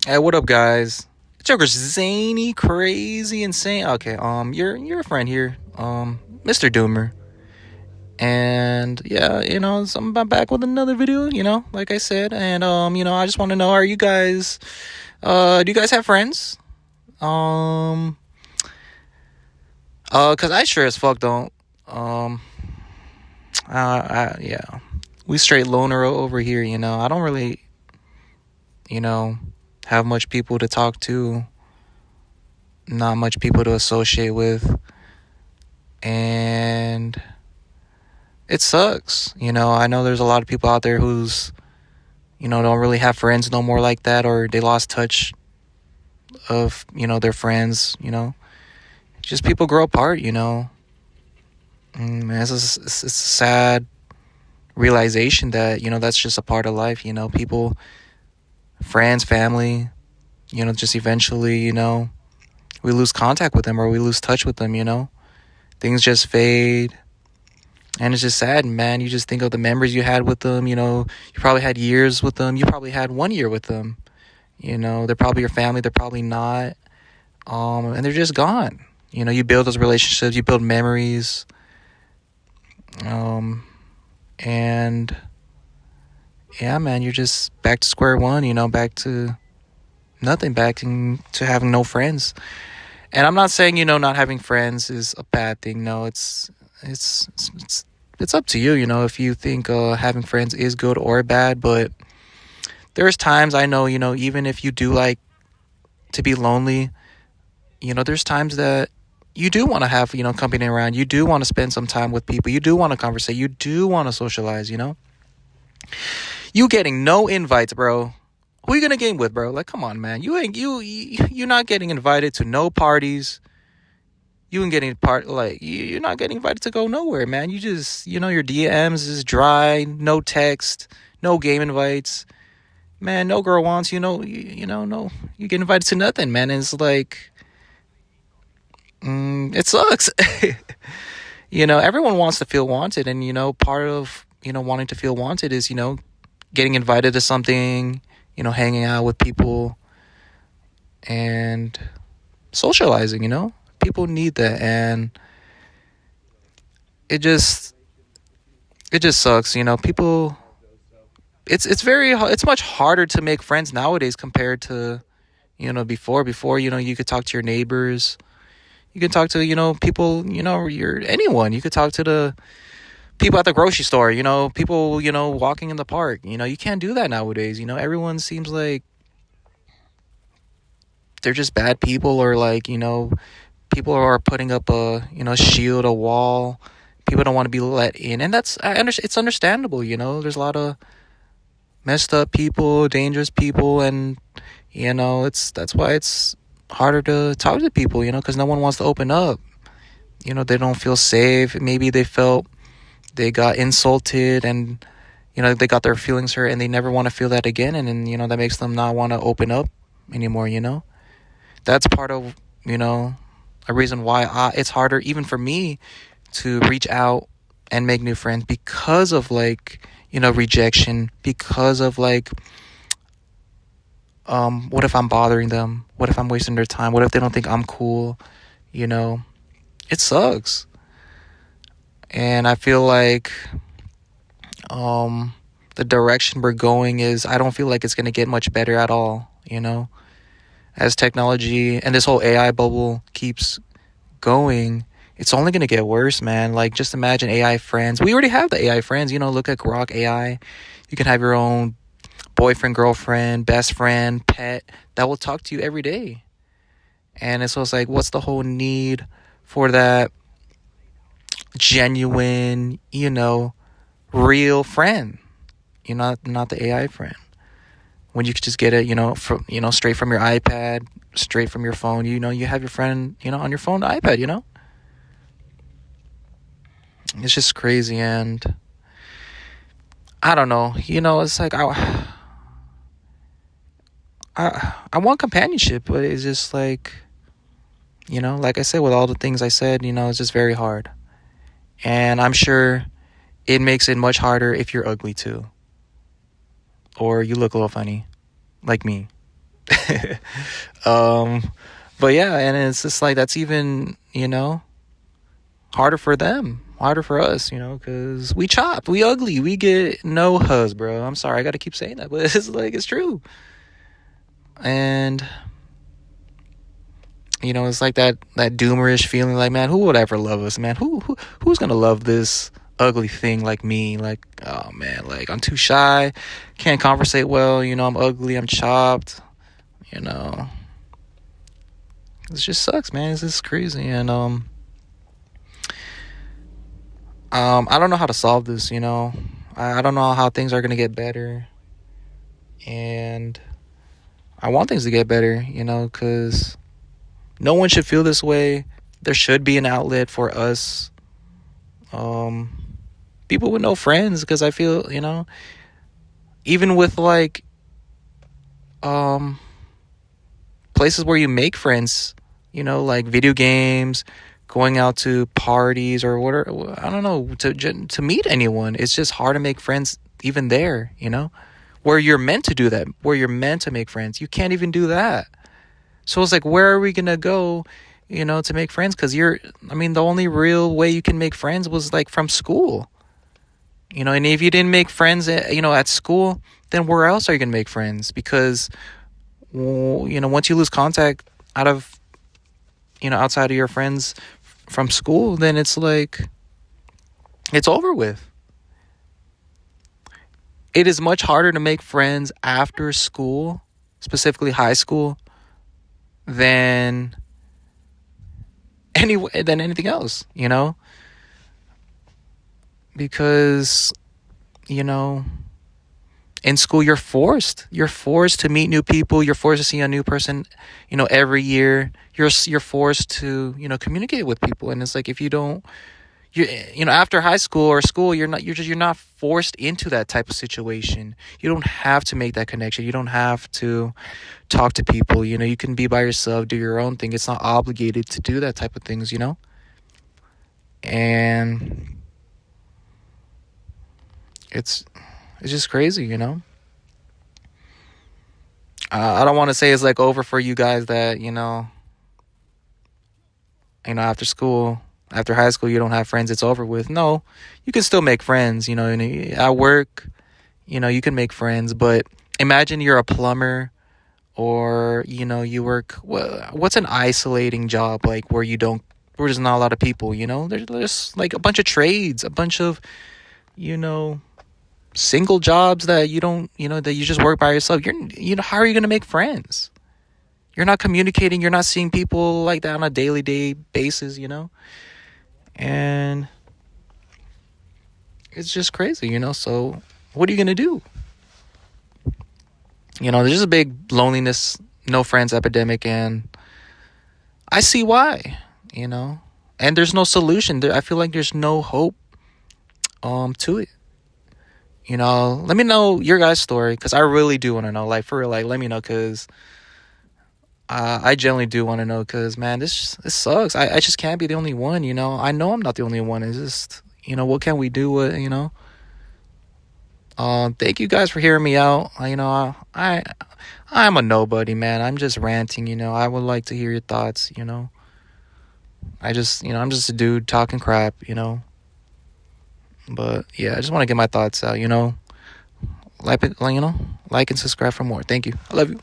Hey, what up, guys? Joker's zany, crazy, insane. Okay, you're a friend here, Mr. Doomer, and yeah, so I'm back with another video. Like I said, and I just want to know, are you guys, do you guys have friends? Um, cause I sure as fuck don't. Um, yeah, we straight loner over here. I don't really, you know, have much people to talk to, not much people to associate with, and it sucks. I know there's a lot of people out there who's, don't really have friends no more like that, or they lost touch of, their friends. Just people grow apart. It's a sad realization that, that's just a part of life. People, friends, family, just eventually, we lose contact with them or we lose touch with them. Things just fade. And it's just sad, man. You just think of the memories you had with them. You probably had years with them. You probably had 1 year with them. They're probably your family. They're probably not. And they're just gone. You build those relationships. You build memories. And yeah, man, you're just back to square one. Back to nothing. Back to having no friends. And I'm not saying not having friends is a bad thing. No, it's up to you. If you think having friends is good or bad. But there's times I know, even if you do like to be lonely, there's times that you do want to have, company around. You do want to spend some time with people. You do want to conversate. You do want to socialize. You getting no invites, bro. Who you gonna game with, bro? Like, come on, man. You're not getting invited to no parties. You ain't getting you're not getting invited to go nowhere, man. You just, your DMs is dry, no text, no game invites. Man, no girl wants no, you get invited to nothing, man. And it's like, it sucks. Everyone wants to feel wanted, and part of wanting to feel wanted is getting invited to something, hanging out with people and socializing. People need that, and it just sucks. People. It's much harder to make friends nowadays compared to before. You could talk to your neighbors. You can talk to, people, you're anyone. You could talk to the people at the grocery store, people, walking in the park. You can't do that nowadays. Everyone seems like they're just bad people, or like, people are putting up a, shield, a wall. People don't want to be let in. And it's understandable. There's a lot of messed up people, dangerous people. And, that's why it's harder to talk to people, because no one wants to open up. They don't feel safe. Maybe they felt they got insulted, and they got their feelings hurt, and they never want to feel that again. And then that makes them not want to open up anymore. That's part of a reason why it's harder even for me to reach out and make new friends, because of like rejection, because of like what if I'm bothering them, what if I'm wasting their time, what if they don't think I'm cool. It sucks. And I feel like the direction we're going is, I don't feel like it's going to get much better at all, as technology and this whole AI bubble keeps going. It's only going to get worse, man. Like, just imagine AI friends. We already have the AI friends. Look at Grok AI. You can have your own boyfriend, girlfriend, best friend, pet that will talk to you every day. And so it's like, what's the whole need for that genuine, real friend? Not the AI friend. When you could just get it, from straight from your iPad, straight from your phone. You have your friend, on your phone, iPad. It's just crazy, and I don't know. It's like I want companionship, but it's just like, like I said, with all the things I said, it's just very hard. And I'm sure it makes it much harder if you're ugly too, or you look a little funny, like me. um, but yeah, and it's just like that's even, harder for them, harder for us, because we chopped, we ugly, we get no huzz, bro. I'm sorry, I got to keep saying that, but it's like it's true. And it's like that doomerish feeling, like, man, who would ever love us, man? Who's gonna love this ugly thing like me? Like, oh man, like I'm too shy, can't conversate well. I'm ugly, I'm chopped. You know, it just sucks, man. It's just crazy, and I don't know how to solve this. I don't know how things are gonna get better, and I want things to get better. Because no one should feel this way. There should be an outlet for us, people with no friends, because I feel, even with like places where you make friends, like video games, going out to parties or whatever, I don't know, to meet anyone, it's just hard to make friends even there, where you're meant to do that, where you're meant to make friends, you can't even do that. So it's like, where are we gonna go, to make friends? Because the only real way you can make friends was like from school. And if you didn't make friends at school, then where else are you gonna make friends? Because once you lose contact out of outside of your friends from school, then it's like it's over with. It is much harder to make friends after school, specifically high school, than anything else, because in school you're forced to meet new people, you're forced to see a new person every year. You're forced to communicate with people, and it's like, if you don't, after high school or school, you're not forced into that type of situation. You don't have to make that connection, you don't have to talk to people. You can be by yourself, do your own thing. It's not obligated to do that type of things. And it's just crazy. I don't want to say it's like over for you guys that after school, after high school, you don't have friends, it's over with. No, you can still make friends. At work, you can make friends. But imagine you're a plumber, or you work, what's an isolating job, like where there's not a lot of people. There's like a bunch of trades, a bunch of single jobs that you don't, that you just work by yourself. How are you going to make friends? You're not communicating, you're not seeing people like that on a daily day basis. And it's just crazy. So what are you going to do? There's just a big loneliness, no friends epidemic, and I see why. And there's no solution. I feel like there's no hope to it. Let me know your guys' story, because I really do want to know. Like, for real, like, let me know, because I generally do want to know, because, man, this sucks. I just can't be the only one. I know I'm not the only one. It's just, what can we do with, thank you guys for hearing me out. I'm a nobody, man. I'm just ranting. I would like to hear your thoughts. I'm just a dude talking crap. But yeah, I just want to get my thoughts out. Like and subscribe for more. Thank you. I love you.